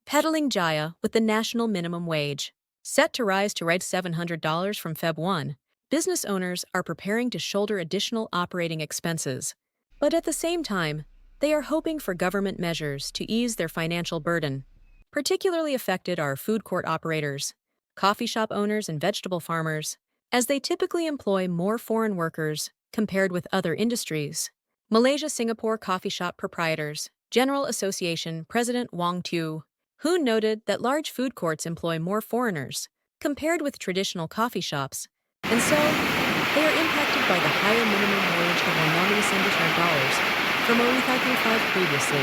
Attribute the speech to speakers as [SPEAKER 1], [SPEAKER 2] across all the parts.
[SPEAKER 1] Peddling Jaya with the national minimum wage. Set to rise to right $700 from Feb 1, business owners are preparing to shoulder additional operating expenses. But at the same time, they are hoping for government measures to ease their financial burden. Particularly affected are food court operators, coffee shop owners, and vegetable farmers, as they typically employ more foreign workers compared with other industries. Malaysia-Singapore Coffee Shop Proprietors General Association President Wong Tu Hoon noted that large food courts employ more foreigners compared with traditional coffee shops, and so they are impacted by the higher minimum wage of $1,900 from $1,035 previously.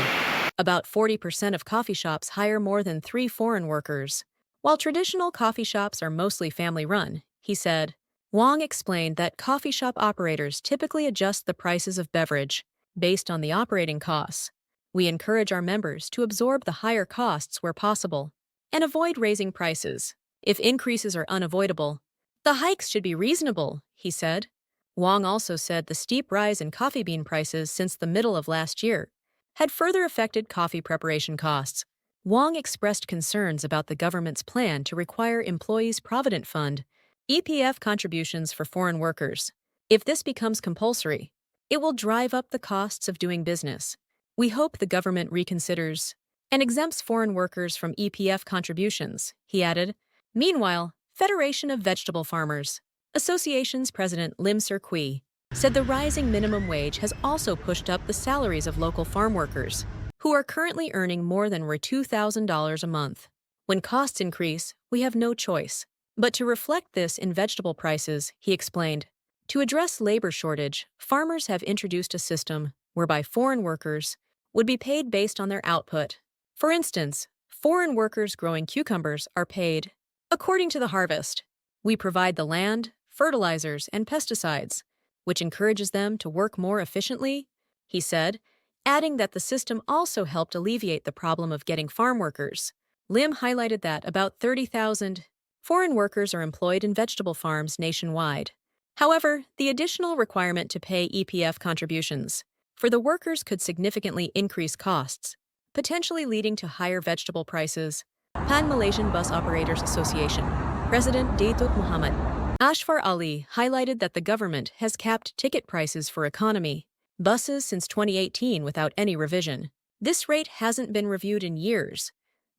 [SPEAKER 1] About 40% of coffee shops hire more than 3 foreign workers. While traditional coffee shops are mostly family-run, he said, Wong explained that coffee shop operators typically adjust the prices of beverage based on the operating costs. We encourage our members to absorb the higher costs where possible and avoid raising prices. If increases are unavoidable, the hikes should be reasonable, he said. Wong also said the steep rise in coffee bean prices since the middle of last year had further affected coffee preparation costs. Wong expressed concerns about the government's plan to require Employees' Provident Fund (EPF) contributions for foreign workers. If this becomes compulsory, it will drive up the costs of doing business. We hope the government reconsiders and exempts foreign workers from EPF contributions, he added. Meanwhile, Federation of Vegetable Farmers Association's President Lim Ser-Kui said the rising minimum wage has also pushed up the salaries of local farm workers, who are currently earning more than $2,000 a month. When costs increase, we have no choice but to reflect this in vegetable prices, he explained. To address labor shortage, farmers have introduced a system whereby foreign workers would be paid based on their output. For instance, foreign workers growing cucumbers are paid according to the harvest. We provide the land, fertilizers, and pesticides, which encourages them to work more efficiently, he said, adding that the system also helped alleviate the problem of getting farm workers. Lim highlighted that about 30,000 foreign workers are employed in vegetable farms nationwide. However, the additional requirement to pay EPF contributions for the workers could significantly increase costs, potentially leading to higher vegetable prices. Pan Malaysian Bus Operators Association President Datuk Muhammad Ashfar Ali highlighted that the government has capped ticket prices for economy buses since 2018 without any revision. This rate hasn't been reviewed in years,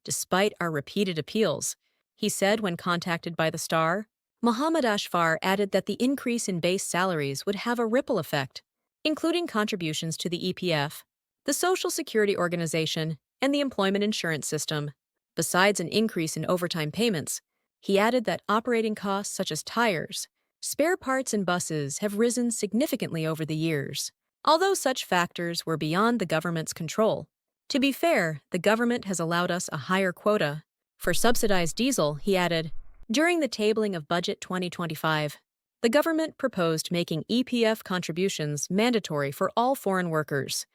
[SPEAKER 1] despite our repeated appeals, he said when contacted by the Star. Muhammad Ashfar added that the increase in base salaries would have a ripple effect, including contributions to the EPF, the Social Security Organization, and the employment insurance system. Besides an increase in overtime payments, he added that operating costs such as tires, spare parts, and buses have risen significantly over the years, although such factors were beyond the government's control. To be fair, the government has allowed us a higher quota for subsidized diesel, he added. During the tabling of Budget 2025, the government proposed making EPF contributions mandatory for all foreign workers,